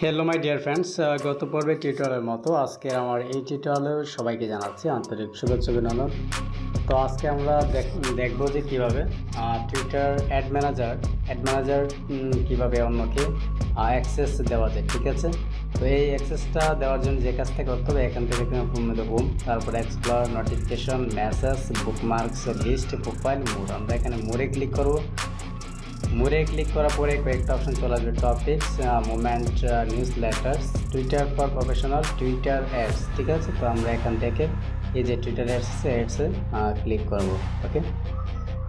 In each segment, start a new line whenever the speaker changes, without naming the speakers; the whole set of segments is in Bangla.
হ্যালো মাই ডিয়ার ফ্রেন্ডস, গত পর্বে টিউটোরিয়ালের মতো আজকে আমার এই টিউটোরিয়ালে সবাইকে জানাচ্ছি আন্তরিক শুভেচ্ছা অভিনন্দন। তো আজকে আমরা দেখব যে কীভাবে টুইটার অ্যাড ম্যানেজার কীভাবে অন্যকে অ্যাক্সেস দেওয়া যায়। ঠিক আছে, তো এই অ্যাক্সেসটা দেওয়ার জন্য যে কাজটা করতে হবে, এখান থেকে হোম, তারপরে explore, notification, message, bookmarks, list, profile, mode. আমরা এখানে মোডে ক্লিক করব। মোডে ক্লিক করার পরে কয়েকটা অপশন চলে আসবে, topics, movement, news letters, Twitter for professional, Twitter ads. ঠিক আছে, তো আমরা এখান থেকে এই যে টুইটার অ্যাডসে ক্লিক করব। ওকে,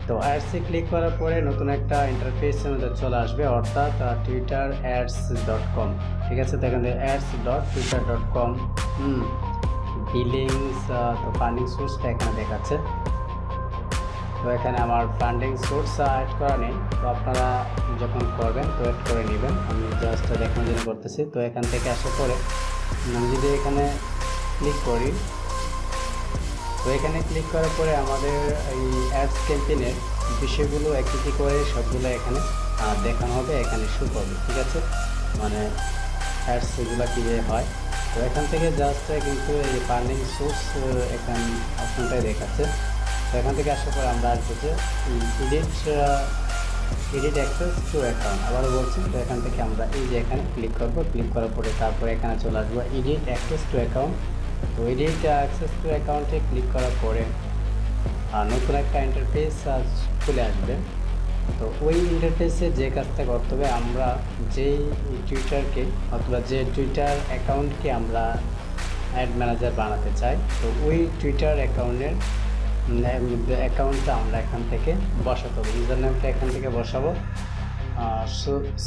তো অ্যাডসে ক্লিক করার পরে নতুন একটা ইন্টারফেসের মধ্যে চলে আসবে, অর্থাৎ twitterads.com। ঠিক আছে, তো এখানে ads.twitter.com বিলিংস, তো ফান্ডিং সোর্সটা এখানে দেখাচ্ছে। তো এখানে আমার ফান্ডিং সোর্স অ্যাড করা নেই, তো আপনারা যখন করবেন তো অ্যাড করে নেবেন। আমি জাস্ট দেখানোর জন্য করতেছি। তো এখান থেকে আসার পরে আমি যদি এখানে ক্লিক করি, তো এখানে ক্লিক করার পরে আমাদের এই অ্যাডস ক্যাম্পেইনের বিষয়গুলো একটি করে সবগুলো এখানে দেখানো হবে, এখানে শো করবে। ঠিক আছে, মানে অ্যাডসগুলো কীভাবে হয়। তো এখান থেকে জাস্ট কিন্তু এই ফান্ডিং সোর্স এখান অপশনটাই দেখাচ্ছে। তো এখান থেকে আসার পর আমরা আসবো যে এডিট অ্যাক্সেস টু অ্যাকাউন্ট। আবারও বলছি, তো এখান থেকে আমরা এই যে এখানে ক্লিক করবো। ক্লিক করার পরে তারপরে এখানে চলে আসবো এডিট অ্যাক্সেস টু অ্যাকাউন্ট। তো এডিট অ্যাক্সেস টু অ্যাকাউন্টে ক্লিক করার পরে নতুন একটা ইন্টারফেস চলে আসবে। তো ওই ইন্টারফেসে যে কাজটা করতে হবে, আমরা যেই টুইটারকে অথবা যে টুইটার অ্যাকাউন্টকে আমরা অ্যাড ম্যানেজার বানাতে চাই, তো ওই টুইটার অ্যাকাউন্টটা আমরা এখান থেকে বসাতে হবে। ইউজার নেমটা এখান থেকে বসাবো।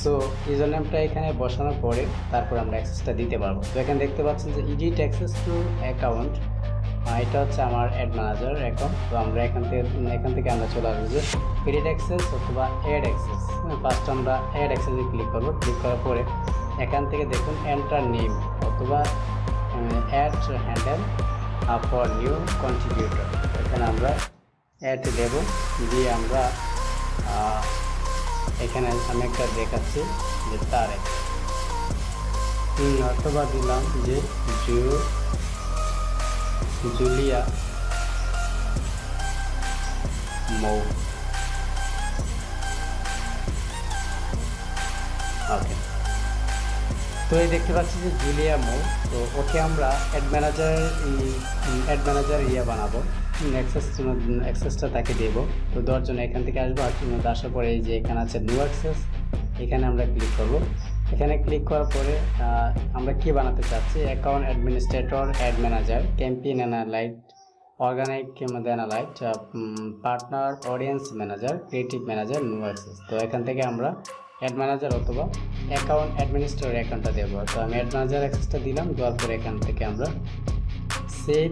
সো ইউজার নেমটা এখানে বসানোর পরে তারপর আমরা অ্যাক্সেসটা দিতে পারবো। তো এখানে দেখতে পাচ্ছেন যে এডিট অ্যাক্সেস টু অ্যাকাউন্ট, এটা হচ্ছে আমার অ্যাড ম্যানেজার অ্যাকাউন্ট। তো আমরা এখান থেকে আমরা চলে আসবো যে এডিট অ্যাক্সেস অথবা অ্যাড অ্যাক্সেস। ফার্স্ট আমরা অ্যাড অ্যাক্সেসে ক্লিক করবো। ক্লিক করার পরে এখান থেকে দেখুন এন্টার নেম অথবা add handle for new contributor. এখানে আমরা অ্যাড দেব, দিয়ে আমরা এখানে আমি একটা দেখাচ্ছি যে তার অথবা দিলাম যে জুলিয়া মৌ। ওকে, তো এই দেখতে পাচ্ছি যে জুলিয়া মৌ। তো ওকে আমরা অ্যাড ম্যানেজার বানাবো, অ্যাক্সেসটা তাকে দেবো। তো দেওয়ার জন্য এখান থেকে আসবো। আসার পরে এই যে এখানে আছে নিউ অ্যাক্সেস, এখানে আমরা ক্লিক করব। এখানে ক্লিক করার পরে আমরা কি বানাতে চাচ্ছি, account administrator, ad manager, campaign analyst, organic analyst, partner, audience manager, creative manager, new access. তো এখান থেকে আমরা অ্যাড ম্যানেজার অথবা অ্যাকাউন্ট অ্যাডমিনিস্ট্রেটর অ্যাকাউন্টটা দেবো। তো আমি অ্যাড ম্যানেজার অ্যাক্সেসটা দিলাম। দেওয়ার পরে এখান থেকে আমরা সেভ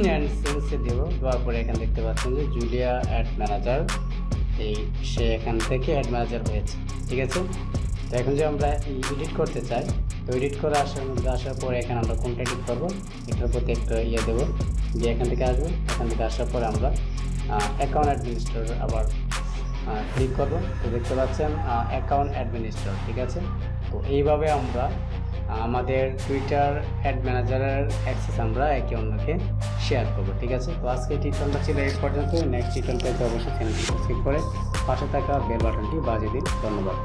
অ্যান্ড সেন্সে দেবো। দেওয়ার পরে এখানে দেখতে পাচ্ছেন যে জুলিয়া অ্যাড ম্যানেজার, সে এখান থেকে অ্যাড ম্যানেজার হয়েছে। ঠিক আছে, তো এখন যে আমরা এডিট করতে চাই, তো এডিট করে আসার পরে এখানে আমরা কোনটা এডিট করবো, এটার প্রতি একটা দেবো, দিয়ে এখান থেকে আসবো। এখান থেকে আসার পরে আমরা অ্যাকাউন্ট অ্যাডমিনিস্ট্রেটর আবার ক্লিক করবো। তো দেখতে পাচ্ছেন অ্যাকাউন্ট অ্যাডমিনিস্ট্রেটর। ঠিক আছে, তো এইভাবে আমরা আমাদের টুইটার অ্যাড ম্যানেজারের অ্যাক্সেস আমরা একে অন্যকে শেয়ার করবো। ঠিক আছে, তো আজকে টিউটোরিয়ালটা ছিল এই পর্যন্ত। নেক্সট টিউটোরিয়াল পেতে অবশ্যই চ্যানেলটি সাবস্ক্রাইব করে পাশে থাকা বেল বাটনটি বাজিয়ে দিন। ধন্যবাদ।